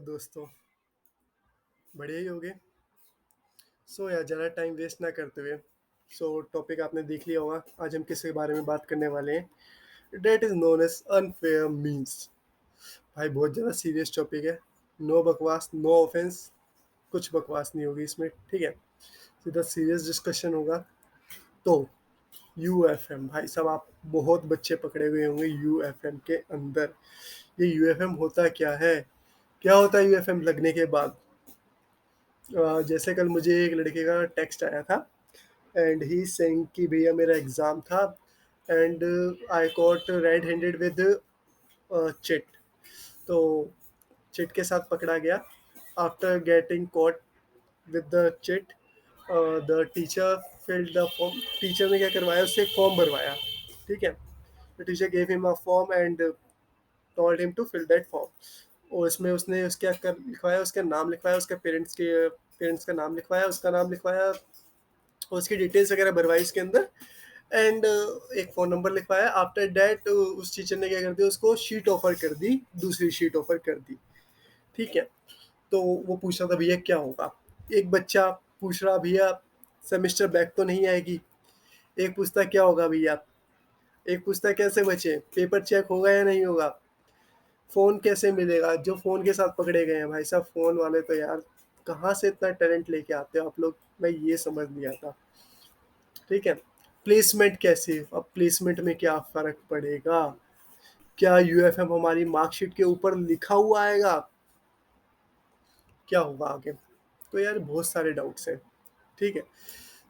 दोस्तों, बढ़िया ही होगे। यार ज़्यादा टाइम वेस्ट ना करते हुए टॉपिक आपने देख लिया होगा। आज हम किसके बारे में बात करने वाले हैं। That is known as unfair means. भाई बहुत ज़्यादा सीरियस टॉपिक है। नो बकवास, नो ऑफेंस। कुछ बकवास नहीं होगी इसमें, ठीक है। सीधा सीरियस डिस्कशन होगा। तो यूएफएम, भाई साहब आप बहुत बच्चे पकड़े हुए होंगे यूएफएम के अंदर। ये यूएफएम होता क्या है? क्या होता है यूएफएम लगने के बाद? जैसे कल मुझे एक लड़के का टेक्स्ट आया था एंड ही सेइंग कि भैया मेरा एग्ज़ाम था and I got red handed with chit. तो चिट के साथ पकड़ा गया। After getting caught with the chit, the teacher filled the form. Teacher ने क्या करवाया, उससे एक फॉर्म भरवाया, ठीक है। The teacher gave him a form and told him to fill that form. और इसमें उसने उसके कर लिखवाया, उसका नाम लिखवाया, उसके पेरेंट्स का नाम लिखवाया, उसका नाम लिखवाया और उसकी डिटेल्स वगैरह भरवाई इसके अंदर एंड एक फ़ोन नंबर लिखवाया। आफ्टर डैट उस टीचर ने क्या कर दिया, उसको शीट ऑफर कर दी, दूसरी शीट ऑफर कर दी, ठीक है। तो वो पूछ रहा था भैया क्या होगा। एक बच्चा पूछ रहा भैया सेमेस्टर बैक तो नहीं आएगी। एक पूछता क्या होगा भैया। एक पूछता कैसे बचे, पेपर चेक होगा या नहीं होगा। फ़ोन कैसे मिलेगा, जो फ़ोन के साथ पकड़े गए हैं। भाई साहब फ़ोन वाले तो यार कहाँ से इतना टैलेंट लेके आते हो आप लोग, मैं ये समझ नहीं आता, ठीक है। प्लेसमेंट कैसे, अब प्लेसमेंट में क्या फ़र्क पड़ेगा? क्या यूएफएम हमारी मार्कशीट के ऊपर लिखा हुआ आएगा? क्या होगा आगे? तो यार बहुत सारे डाउट्स हैं, ठीक है।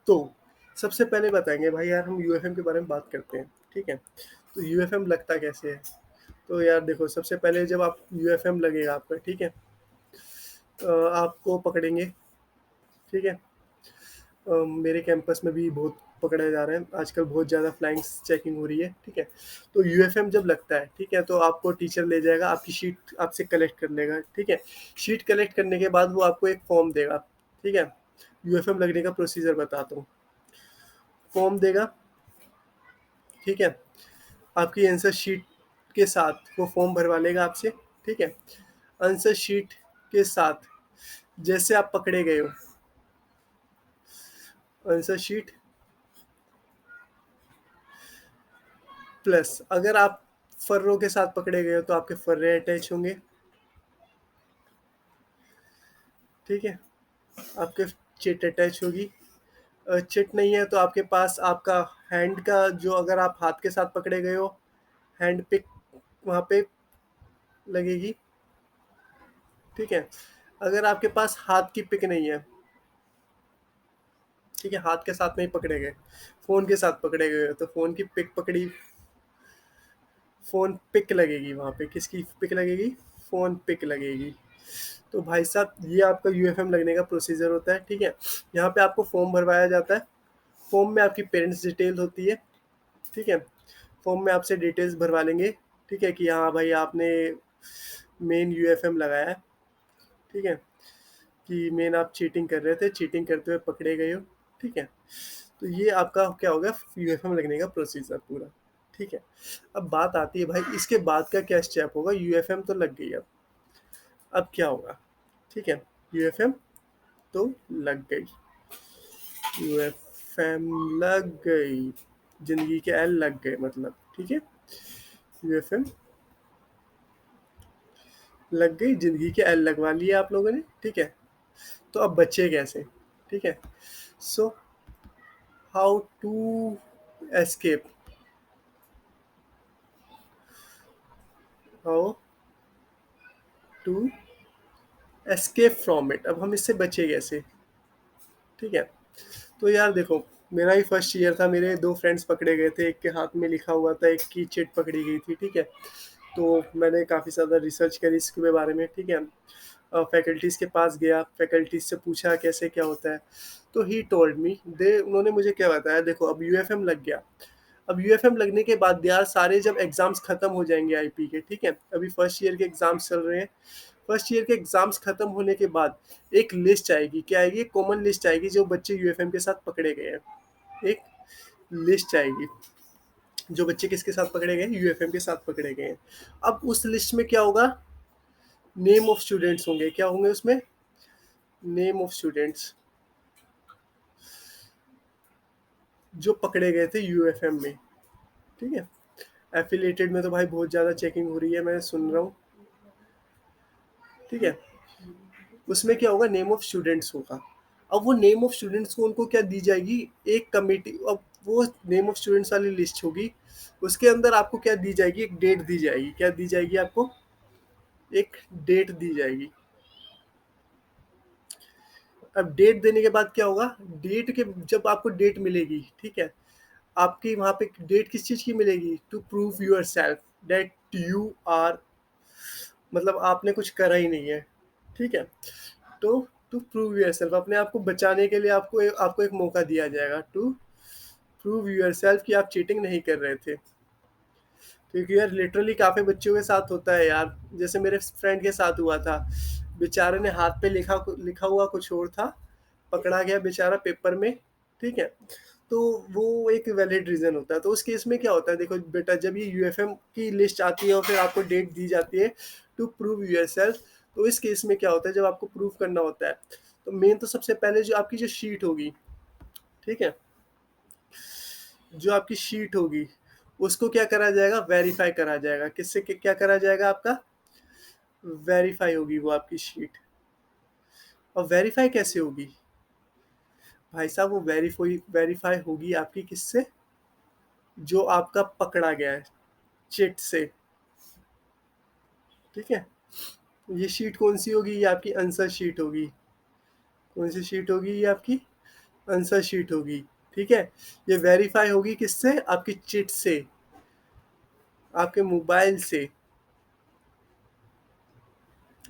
तो सबसे पहले बताएंगे भाई यार, हम यूएफएम के बारे में बात करते हैं, ठीक है। तो यूएफएम लगता कैसे है? तो यार देखो, सबसे पहले जब आप यूएफएम लगेगा आपका, ठीक है, आपको पकड़ेंगे, ठीक है। मेरे कैंपस में भी बहुत पकड़े जा रहे हैं आजकल, बहुत ज़्यादा फ्लाइंग चेकिंग हो रही है, ठीक है। तो यूएफएम जब लगता है, ठीक है, तो आपको टीचर ले जाएगा, आपकी शीट आपसे कलेक्ट कर लेगा, ठीक है। शीट कलेक्ट करने के बाद वो आपको एक फॉर्म देगा, ठीक है। यूएफएम लगने का प्रोसीजर बताता हूँ। फॉर्म देगा, ठीक है। आपकी आंसर शीट के साथ वो फॉर्म भरवा लेगा आपसे, ठीक है। आंसर शीट के साथ जैसे आप पकड़े गए हो, आंसर शीट प्लस अगर आप फर्रों के साथ पकड़े गए हो तो आपके फर्रे अटैच होंगे, ठीक है। आपके चिट अटैच होगी। चिट नहीं है तो आपके पास आपका हैंड का जो, अगर आप हाथ के साथ पकड़े गए हो, हैंड पिक वहाँ पे लगेगी, ठीक है। अगर आपके पास हाथ की पिक नहीं है, ठीक है, हाथ के साथ नहीं पकड़े गए, फ़ोन के साथ पकड़े गए हो, तो फ़ोन की पिक पकड़ी, फ़ोन पिक लगेगी वहाँ पे। किसकी पिक लगेगी? फ़ोन पिक लगेगी। तो भाई साहब ये आपका यूएफएम लगने का प्रोसीजर होता है, ठीक है। यहाँ पे आपको फॉर्म भरवाया जाता है। फॉर्म में आपकी पेरेंट्स डिटेल होती है, ठीक है। फॉर्म में आपसे डिटेल्स भरवा लेंगे, ठीक है, कि हाँ भाई आपने मेन यूएफएम लगाया है, ठीक है, कि मेन आप चीटिंग कर रहे थे, चीटिंग करते हुए पकड़े गए हो, ठीक है। तो ये आपका क्या होगा, यूएफएम लगने का प्रोसीजर पूरा, ठीक है। अब बात आती है भाई इसके बाद का क्या स्टेप होगा। यूएफएम तो लग गई, अब क्या होगा, ठीक है। यूएफएम तो लग गई, यूएफएम लग गई, जिंदगी के एल लग गए मतलब, ठीक है। यूएफएम लग गई, जिंदगी के एल लगवा लिए आप लोगों ने, ठीक है। तो अब बच्चे कैसे, ठीक है। So how to escape, how to escape from it. अब हम इससे बचे कैसे, ठीक है। तो यार देखो, मेरा ही फर्स्ट ईयर था, मेरे दो फ्रेंड्स पकड़े गए थे, एक के हाथ में लिखा हुआ था, एक की चिट पकड़ी गई थी, ठीक है। तो मैंने काफ़ी ज़्यादा रिसर्च करी इसके बारे में, ठीक है। फैकल्टीज़ के पास गया, फैकल्टीज़ से पूछा कैसे क्या होता है। तो ही टोल्ड मी, दे उन्होंने मुझे क्या बताया, देखो अब यूएफएम लग गया। अब यूएफएम लगने के बाद यार सारे जब एग्ज़ाम्स ख़त्म हो जाएंगे आईपी के, ठीक है, अभी फर्स्ट ईयर के एग्ज़ाम्स चल रहे हैं। फर्स्ट ईयर के एग्ज़ाम्स ख़त्म होने के बाद एक लिस्ट आएगी, क्या आएगी, कॉमन लिस्ट आएगी, जो बच्चे यूएफएम के साथ पकड़े गए हैं। एक लिस्ट आएगी, जो बच्चे किसके साथ पकड़े गए हैं, यूएफएम के साथ पकड़े गए हैं। अब उस लिस्ट में क्या होगा, नेम ऑफ स्टूडेंट्स होंगे, क्या होंगे उसमें? नेम ऑफ स्टूडेंट्स जो पकड़े गए थे यूएफएम में, ठीक है। एफिलेटेड में तो भाई बहुत ज़्यादा चेकिंग हो रही है, मैं सुन रहा हूँ, ठीक है। उसमें क्या होगा, नेम ऑफ स्टूडेंट्स होगा। अब वो नेम ऑफ स्टूडेंट्स को उनको क्या दी जाएगी, एक कमेटी। अब वो नेम ऑफ स्टूडेंट्स वाली लिस्ट होगी, उसके अंदर आपको क्या दी जाएगी, एक डेट दी जाएगी। क्या दी जाएगी आपको? एक डेट दी जाएगी। अब डेट देने के बाद क्या होगा, डेट के जब आपको डेट मिलेगी, ठीक है, आपकी वहां पे डेट किस चीज की मिलेगी, to prove yourself that you are, मतलब आपने कुछ करा ही नहीं है, ठीक है। तो टू प्रूव यूर सेल्फ, अपने आप को बचाने के लिए आपको एक मौका दिया जाएगा, टू प्रूव यूर सेल्फ कि आप चीटिंग नहीं कर रहे थे। क्योंकि यार लिटरली काफ़ी बच्चों के साथ होता है यार, जैसे मेरे फ्रेंड के साथ हुआ था। बेचारे ने हाथ पे लिखा हुआ कुछ और था, पकड़ा गया बेचारा पेपर में, ठीक है। तो वो एक वैलिड रीज़न होता है। तो उस केस में क्या होता है, देखो बेटा, जब ये यूएफएम की लिस्ट आती है और फिर आपको डेट दी जाती है टू प्रूव यूर सेल्फ, तो इस केस में क्या होता है, जब आपको प्रूव करना होता है, तो मेन तो सबसे पहले जो आपकी जो शीट होगी, ठीक है, जो आपकी शीट होगी उसको क्या करा जाएगा, वेरीफाई करा जाएगा। किससे क्या करा जाएगा आपका, वेरीफाई होगी वो आपकी शीट। और वेरीफाई कैसे होगी भाई साहब, वो वेरीफाई वेरीफाई होगी आपकी किससे, जो आपका पकड़ा गया है चिट से, ठीक है। ये शीट कौन सी होगी, ये आपकी आंसर शीट होगी। कौन सी शीट होगी, ये आपकी आंसर शीट होगी, ठीक है। ये वेरीफाई होगी किससे, आपकी चिट से, आपके मोबाइल से,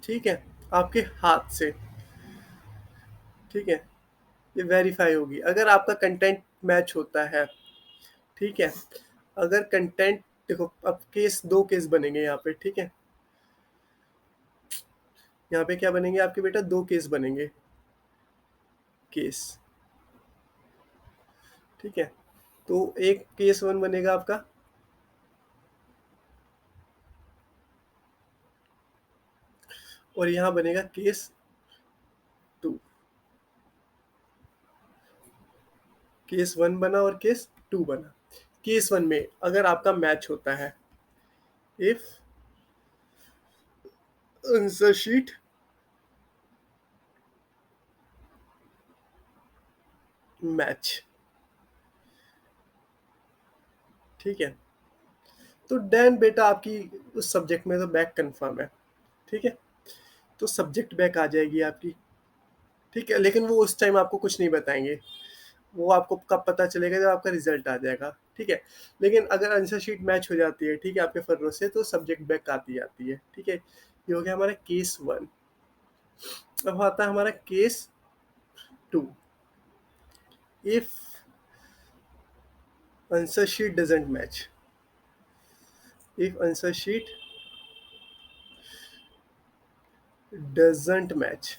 ठीक है, आपके हाथ से, ठीक है। ये वेरीफाई होगी अगर आपका कंटेंट मैच होता है, ठीक है। अगर कंटेंट, देखो अब दो केस बनेंगे यहाँ पे, ठीक है। यहाँ पे क्या बनेंगे आपके बेटा, दो केस बनेंगे, केस, ठीक है। तो एक केस वन बनेगा आपका, और यहाँ बनेगा केस टू। केस वन बना और केस टू बना। केस वन में अगर आपका मैच होता है, इफ आंसर शीट मैच, ठीक है, तो देन बेटा आपकी उस सब्जेक्ट में तो बैक कंफर्म है, ठीक है। तो सब्जेक्ट बैक आ जाएगी आपकी, ठीक है। लेकिन वो उस टाइम आपको कुछ नहीं बताएंगे, वो आपको कब पता चलेगा, जब आपका रिजल्ट आ जाएगा, ठीक है। लेकिन अगर आंसर शीट मैच हो जाती है, ठीक है, आपके फर्रों से, तो सब्जेक्ट बैक आती जाती है, ठीक है। ये हो गया हमारा केस वन। अब आता है हमारा case two. If answer sheet doesn't match, if answer sheet doesn't match,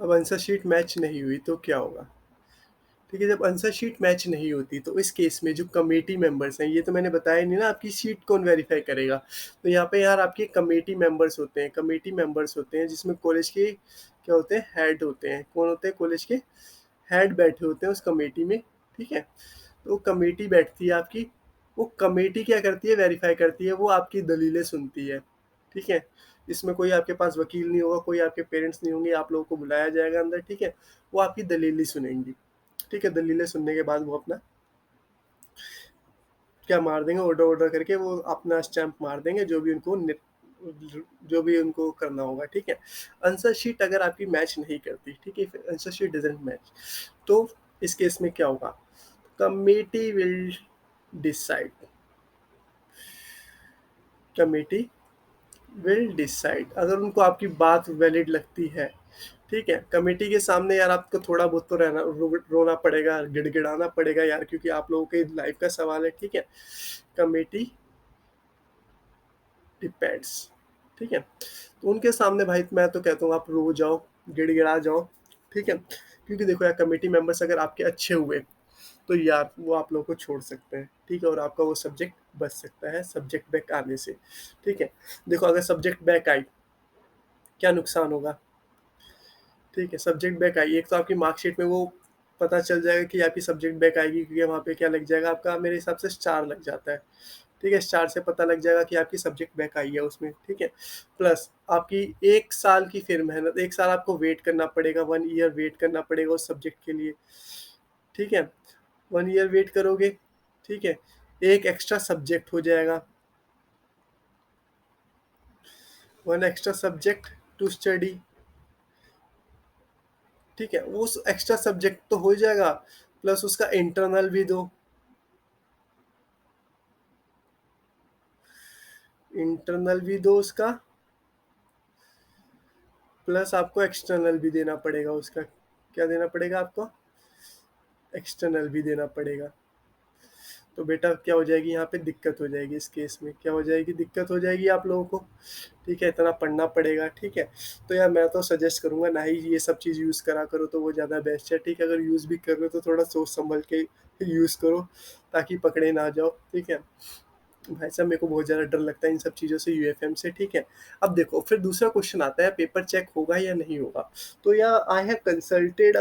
अब आंसर शीट मैच नहीं हुई तो क्या होगा, ठीक है। जब आंसर शीट मैच नहीं होती तो इस केस में जो कमेटी मेंबर्स हैं, ये तो मैंने बताया नहीं ना, आपकी शीट कौन वेरीफाई करेगा। तो यहाँ पे यार आपके कमेटी मेंबर्स होते हैं, कमेटी मेंबर्स होते हैं, जिसमें कॉलेज के क्या होते हैं, हेड होते हैं। कौन होते हैं, कॉलेज के हेड बैठे होते हैं उस कमेटी में, ठीक है। तो कमेटी बैठती है आपकी, वो कमेटी क्या करती है, वेरीफाई करती है, वो आपकी दलीलें सुनती है, ठीक है। इसमें कोई आपके पास वकील नहीं होगा, कोई आपके पेरेंट्स नहीं होंगे, आप लोगों को बुलाया जाएगा अंदर, ठीक है। वो आपकी दलीलें सुनेंगी, ठीक है। दलीलें सुनने के बाद वो अपना क्या मार देंगे, ऑर्डर ऑर्डर करके वो अपना स्टैंप मार देंगे, जो भी उनको करना होगा, ठीक है। आंसर शीट अगर आपकी मैच नहीं करती, ठीक है, फिर आंसर शीट डजंट मैच, तो इस केस में क्या होगा, committee will decide, committee will decide, अगर उनको आपकी बात वैलिड लगती है, ठीक है। कमेटी के सामने यार आपको थोड़ा बहुत तो रोना पड़ेगा, गिड़गिड़ाना पड़ेगा यार, क्योंकि आप लोगों के लाइफ का सवाल है, ठीक है। कमेटी डिपेंड्स, ठीक है। तो उनके सामने भाई मैं तो कहता हूँ आप रो जाओ, गिड़गिड़ा जाओ, ठीक है। क्योंकि देखो यार, कमेटी मेंबर्स अगर आपके अच्छे हुए, तो यार वो आप लोगों को छोड़ सकते हैं, ठीक है? और आपका वो सब्जेक्ट बच सकता है सब्जेक्ट बैक आने से, ठीक है? देखो अगर सब्जेक्ट बैक आई, क्या नुकसान होगा? ठीक है, सब्जेक्ट बैक आई, एक तो आपकी मार्कशीट में वो पता चल जाएगा कि आपकी सब्जेक्ट बैक आएगी, क्योंकि वहाँ पे क्या लग जाएगा आपका, मेरे हिसाब से स्टार लग जाता है, ठीक है? स्टार से पता लग जाएगा कि आपकी सब्जेक्ट बैक आई है उसमें, ठीक है? प्लस आपकी 1 साल की फिर मेहनत, 1 साल आपको वेट करना पड़ेगा, 1 ईयर वेट करना पड़ेगा उस सब्जेक्ट के लिए, ठीक है? 1 ईयर वेट करोगे, ठीक है? एक एक्स्ट्रा सब्जेक्ट हो जाएगा, 1 एक्स्ट्रा सब्जेक्ट टू स्टडी, ठीक है? उस एक्स्ट्रा सब्जेक्ट तो हो जाएगा, प्लस उसका इंटरनल भी दो, इंटरनल भी दो उसका, प्लस आपको एक्सटर्नल भी देना पड़ेगा उसका। क्या देना पड़ेगा आपको? एक्सटर्नल भी देना पड़ेगा। तो बेटा क्या हो जाएगी यहाँ पे, दिक्कत हो जाएगी इस केस में, क्या हो जाएगी, दिक्कत हो जाएगी आप लोगों को, ठीक है? इतना पढ़ना पड़ेगा, ठीक है? तो यार मैं तो सजेस्ट करूँगा ना ही ये सब चीज़ यूज़ करा करो, तो वो ज़्यादा बेस्ट है, ठीक है? अगर यूज़ भी कर रहे हो तो थोड़ा सोच संभल के यूज़ करो, ताकि पकड़े ना जाओ, ठीक है? भाई साहब मेरे को बहुत ज़्यादा डर लगता है इन सब चीज़ों से, यूएफएम से, ठीक है? अब देखो फिर दूसरा क्वेश्चन आता है, पेपर चेक होगा या नहीं होगा? तो यार I have consulted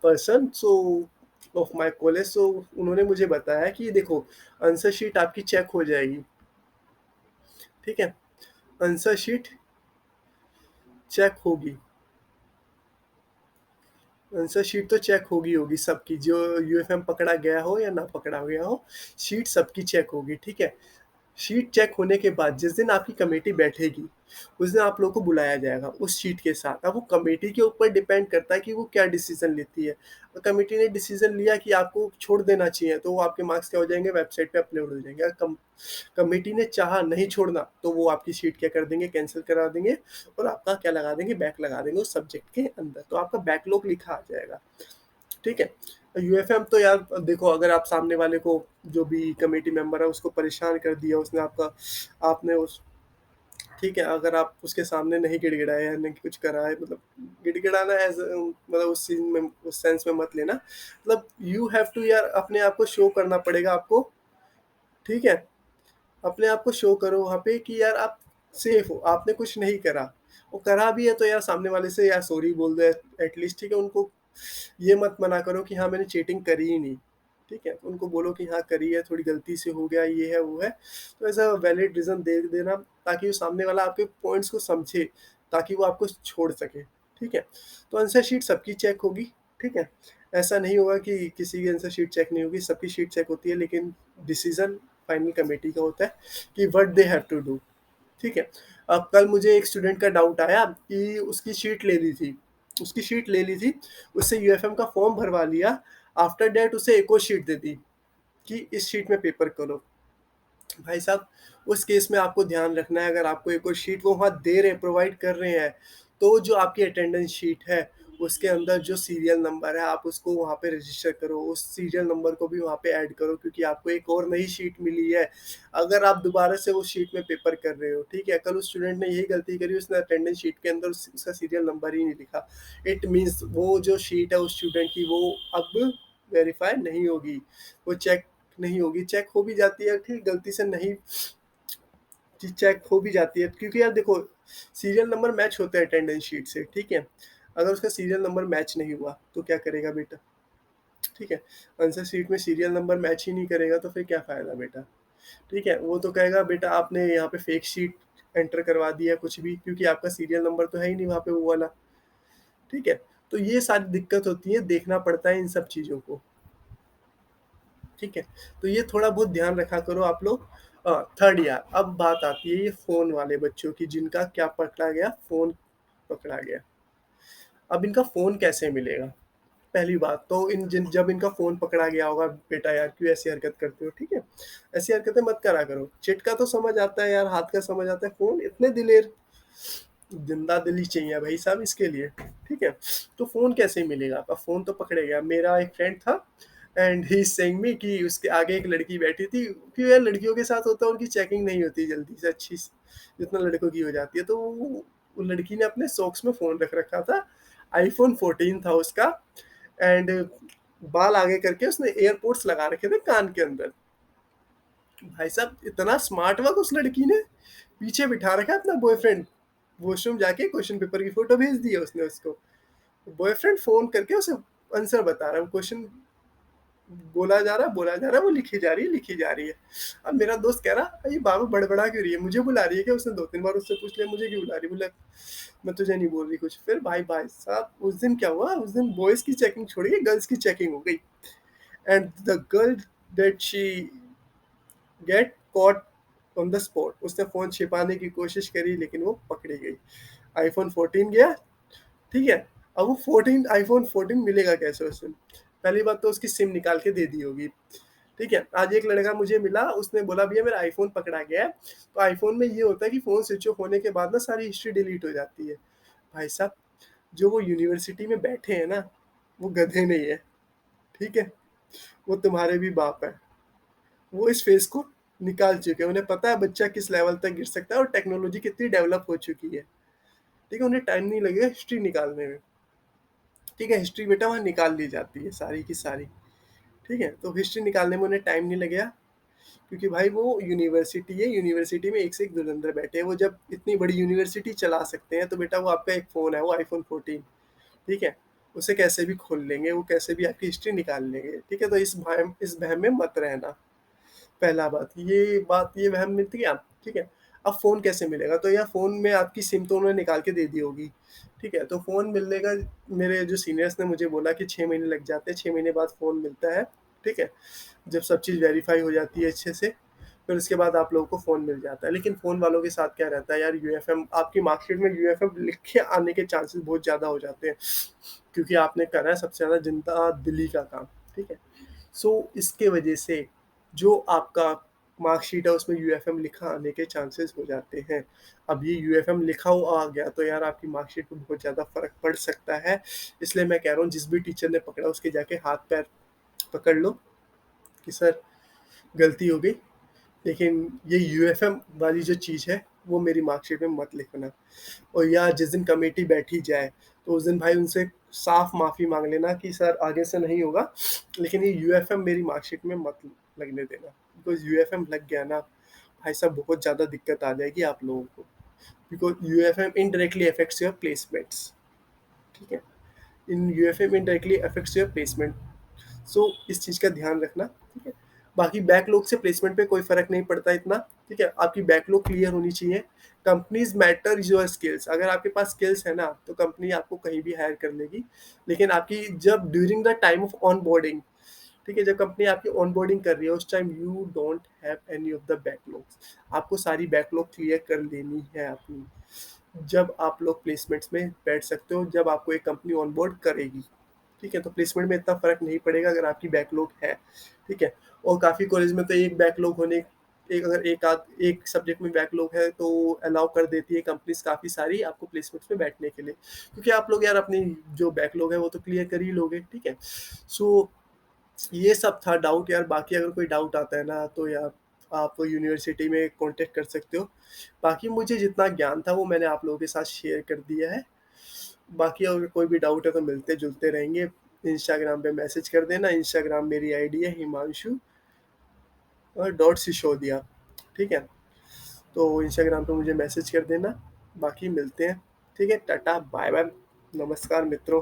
person so of my college, so उन्होंने मुझे बताया कि देखो आंसर शीट आपकी चेक हो जाएगी, ठीक है? आंसर शीट चेक होगी, आंसर शीट तो चेक होगी होगी सबकी, जो यूएफएम पकड़ा गया हो या ना पकड़ा गया हो, शीट सबकी चेक होगी, ठीक है? शीट चेक होने के बाद जिस दिन आपकी कमेटी बैठेगी, उस दिन आप लोगों को बुलाया जाएगा उस शीट के साथ। अब वो कमेटी के ऊपर डिपेंड करता है कि वो क्या डिसीजन लेती है। कमेटी ने डिसीजन लिया कि आपको छोड़ देना चाहिए, तो वो आपके मार्क्स क्या हो जाएंगे, वेबसाइट पे अपलोड हो जाएंगे। अगर कमेटी ने चाहा नहीं छोड़ना, तो वो आपकी शीट क्या कर देंगे, कैंसिल करा देंगे, और आपका क्या लगा देंगे, बैक लगा देंगे उस सब्जेक्ट के अंदर, तो आपका बैकलॉग लिखा आ जाएगा, ठीक है? यूएफएम तो यार देखो, अगर आप सामने वाले को, जो भी कमेटी मेंबर है उसको परेशान कर दिया उसने, आपका आपने उस, ठीक है, अगर आप उसके सामने नहीं गिड़गिड़ाए या नहीं कुछ करा है, मतलब गिड़गिड़ाना एज मतलब उस सीन में, उस सेंस में मत लेना, मतलब यू हैव टू यार अपने आप को शो करना पड़ेगा आपको, ठीक है? अपने आप को शो करो वहाँ पे कि यार आप सेफ हो, आपने कुछ नहीं करा। वो करा भी है तो यार सामने वाले से यार सॉरी बोल दो एटलीस्ट, ठीक है? उनको ये मत मना करो कि हाँ मैंने चीटिंग करी ही नहीं, ठीक है? उनको बोलो कि हाँ करी है, थोड़ी गलती से हो गया, ये है वो है, तो ऐसा वैलिड रीज़न दे देना, ताकि वो सामने वाला आपके पॉइंट्स को समझे, ताकि वो आपको छोड़ सके, ठीक है? तो आंसर शीट सबकी चेक होगी, ठीक है? ऐसा नहीं होगा कि किसी की आंसर शीट चेक नहीं होगी, सबकी शीट चेक होती है, लेकिन डिसीजन फाइनल कमेटी का होता है कि what they have to do, ठीक है? अब कल मुझे एक स्टूडेंट का डाउट आया कि उसकी शीट ले ली थी, उसकी शीट ले ली थी, उससे यूएफएम का फॉर्म भरवा लिया, आफ्टर दैट उसे एक और शीट दे दी कि इस शीट में पेपर करो। भाई साहब उस केस में आपको ध्यान रखना है, अगर आपको एक और शीट वो वहाँ दे रहे हैं, प्रोवाइड कर रहे हैं, तो जो आपकी अटेंडेंस शीट है उसके अंदर जो सीरियल नंबर है आप उसको वहाँ पे रजिस्टर करो, उस सीरियल नंबर को भी वहाँ पे ऐड करो, क्योंकि आपको एक और नई शीट मिली है। अगर आप दोबारा से उस शीट में पेपर कर रहे हो, ठीक है, कल उस स्टूडेंट ने यही गलती करी, उसने अटेंडेंस शीट के अंदर उसका सीरियल नंबर ही नहीं लिखा, इट मीन्स वो जो शीट है उस स्टूडेंट की वो अब वेरीफाई नहीं होगी, वो चेक नहीं होगी, चेक हो भी जाती है, ठीक, गलती से नहीं चेक हो भी जाती है, क्योंकि यार देखो सीरियल नंबर मैच होता है अटेंडेंस शीट से, ठीक है? अगर उसका सीरियल नंबर मैच नहीं हुआ तो क्या करेगा बेटा, ठीक है? आंसर शीट में सीरियल नंबर मैच ही नहीं करेगा तो फिर क्या फ़ायदा बेटा, ठीक है? वो तो कहेगा बेटा आपने यहाँ पे फेक शीट एंटर करवा दिया कुछ भी, क्योंकि आपका सीरियल नंबर तो है ही नहीं वहाँ पे वो वाला, ठीक है? तो ये सारी दिक्कत होती है, देखना पड़ता है इन सब चीज़ों को, ठीक है? तो ये थोड़ा बहुत ध्यान रखा करो आप लोग। थर्ड यार अब बात आती है ये फ़ोन वाले बच्चों की, जिनका क्या पकड़ा गया, फ़ोन पकड़ा गया। अब इनका फ़ोन कैसे मिलेगा? पहली बात तो इन जिन जब इनका फ़ोन पकड़ा गया होगा, बेटा यार क्यों ऐसी हरकत करते हो, ठीक है? ऐसी हरकतें मत करा करो। चिट का तो समझ आता है यार, हाथ का समझ आता है, फ़ोन इतने दिलेर, जिंदा दिली चाहिए भाई साहब इसके लिए, ठीक है? तो फ़ोन कैसे मिलेगा? आपका फ़ोन तो पकड़े गया। मेरा एक फ्रेंड था and he is saying me कि उसके आगे एक लड़की बैठी थी, क्योंकि यार लड़कियों के साथ होता है उनकी चेकिंग नहीं होती जल्दी से अच्छी जितना लड़कों की हो जाती है, तो वो लड़की ने अपने सॉक्स में फ़ोन रख रखा था, आईफ़ोन 14 था उसका, एंड बाल आगे करके उसने एयरपोड्स लगा रखे थे कान के अंदर। भाई साहब इतना स्मार्ट वर्क उस लड़की ने, पीछे बिठा रखा है अपना बॉयफ्रेंड, वॉशरूम जाके क्वेश्चन पेपर की फ़ोटो भेज दी है उसने उसको। बॉयफ्रेंड फ़ोन करके उसे आंसर बता रहा है, क्वेश्चन बोला जा रहा है, वो लिखी जा रही है, लिखी जा रही है। अब मेरा दोस्त कह रहा, "ये बाबू बड़बड़ा क्यों रही है? मुझे बुला रही है क्या?" उसने 2-3 बार उससे पूछ लिया, "मुझे क्यों बुला रही है?" बोला, "मैं तुझे नहीं बोल रही कुछ।" फिर भाई साहब उस दिन क्या हुआ, उस दिन बॉयज़ की चेकिंग छोड़िए, गर्ल्स की चेकिंग हो गई। And the girl that she get caught on the spot, उसने फ़ोन छिपाने की कोशिश करी लेकिन वो पकड़ी गई। आईफ़ोन 14 गया, ठीक है? अब वो 14 आईफ़ोन 14 मिलेगा कैसे उसे? पहली बात तो उसकी सिम निकाल के दे दी होगी, ठीक है? आज एक लड़का मुझे मिला, उसने बोला भैया मेरा आईफ़ोन पकड़ा गया है। तो आईफ़ोन में ये होता है कि फ़ोन स्विच ऑफ होने के बाद ना सारी हिस्ट्री डिलीट हो जाती है। भाई साहब, जो वो यूनिवर्सिटी में बैठे हैं ना, वो गधे नहीं है, ठीक है? वो तुम्हारे भी बाप हैं। वो इस फ़ेज़ को निकाल चुके हैं, उन्हें पता है बच्चा किस लेवल तक गिर सकता है और टेक्नोलॉजी कितनी डेवलप हो चुकी है, ठीक है? उन्हें टाइम नहीं लगेगा हिस्ट्री निकालने में, ठीक है? हिस्ट्री बेटा वहाँ निकाल ली जाती है सारी की सारी, ठीक है? तो हिस्ट्री निकालने में उन्हें टाइम नहीं लगेगा, क्योंकि भाई वो यूनिवर्सिटी है, यूनिवर्सिटी में एक से एक धुरंधर बैठे हैं। वो जब इतनी बड़ी यूनिवर्सिटी चला सकते हैं, तो बेटा वो आपका एक फ़ोन है, वो आईफ़ोन 14, ठीक है? उसे कैसे भी खोल लेंगे, वो कैसे भी आपकी हिस्ट्री निकाल लेंगे, ठीक है? तो इस वहम में मत रहना। पहला बात ये वहम मिट गया, ठीक है? अब फ़ोन कैसे मिलेगा? तो यार फ़ोन में आपकी सिम तो उन्होंने निकाल के दे दी होगी, ठीक है? तो फ़ोन मिलने का, मेरे जो सीनियर्स ने मुझे बोला कि 6 महीने लग जाते हैं, 6 महीने बाद फ़ोन मिलता है, ठीक है? जब सब चीज़ वेरीफ़ाई हो जाती है अच्छे से, फिर उसके बाद आप लोगों को फ़ोन मिल जाता है। लेकिन फ़ोन वालों के साथ क्या रहता है यार, यूएफएम आपकी मार्कशीट में यूएफएम लिख के आने के चांसेस बहुत ज़्यादा हो जाते हैं, क्योंकि आपने करा है सबसे ज़्यादा जनता दिल्ली का काम, ठीक है? सो इसके वजह से जो आपका मार्कशीट है उसमें यूएफएम लिखा आने के चांसेस हो जाते हैं। अब ये यूएफएम लिखा हुआ आ गया तो यार आपकी मार्कशीट में बहुत ज़्यादा फ़र्क पड़ सकता है। इसलिए मैं कह रहा हूँ जिस भी टीचर ने पकड़ा उसके जाके हाथ-पैर पकड़ लो कि सर गलती हो गई, लेकिन ये यूएफएम वाली जो चीज़ है वो मेरी मार्कशीट में मत लिखना। और या जिस दिन कमेटी बैठी जाए, तो उस दिन भाई उनसे साफ माफ़ी माँग लेना कि सर आगे से नहीं होगा, लेकिन ये यूएफएम मेरी मार्कशीट में मत लगने देना। बिकॉज़ यूएफएम लग गया ना, भाई साहब बहुत ज़्यादा दिक्कत आ जाएगी आप लोगों को। Because UFM indirectly affects your placements, ठीक है? In UFM indirectly affects your placement. So इस चीज़ का ध्यान रखना, ठीक है? बाकी बैकलॉग से प्लेसमेंट पे कोई फ़र्क नहीं पड़ता इतना, ठीक है? आपकी बैकलॉग क्लियर होनी चाहिए। कंपनीज़ मैटर योर स्किल्स, अगर आपके पास स्किल्स है ना, तो कंपनी आपको कहीं भी हायर कर लेगी। लेकिन आपकी जब during the time of onboarding, ठीक है? जब कंपनी आपकी ऑनबोर्डिंग कर रही है, उस time you don't have any of the backlogs. आपको सारी बैकलॉग क्लियर कर लेनी है अपनी। जब आप लोग प्लेसमेंट्स में बैठ सकते हो, जब आपको एक कंपनी ऑनबोर्ड करेगी। ठीक है? तो प्लेसमेंट में इतना फ़र्क नहीं पड़ेगा अगर आपकी बैकलॉग है, ठीक है? और काफ़ी कॉलेज में तो एक बैकलॉग होने एक अगर एक सब्जेक्ट में बैकलॉग है तो अलाउ कर देती है कंपनीज़ काफ़ी सारी आपको प्लेसमेंट्स में बैठने के लिए। क्योंकि आप लोग यार अपनी जो बैकलॉग है वो तो क्लियर कर ही लोगे, ठीक है? सो ये सब था डाउट यार, बाकी अगर कोई डाउट आता है ना तो यार आप यूनिवर्सिटी में कॉन्टैक्ट कर सकते हो। बाकी मुझे जितना ज्ञान था वो मैंने आप लोगों के साथ शेयर कर दिया है। बाकी अगर कोई भी डाउट है तो मिलते-जुलते रहेंगे। इंस्टाग्राम पे मैसेज कर देना, इंस्टाग्राम मेरी आईडी है हिमांशु डॉट सिसोदिया, ठीक है? तो इंस्टाग्राम पे मुझे मैसेज कर देना, बाकी मिलते हैं, ठीक है? टाटा, बाय-बाय, नमस्कार मित्रों।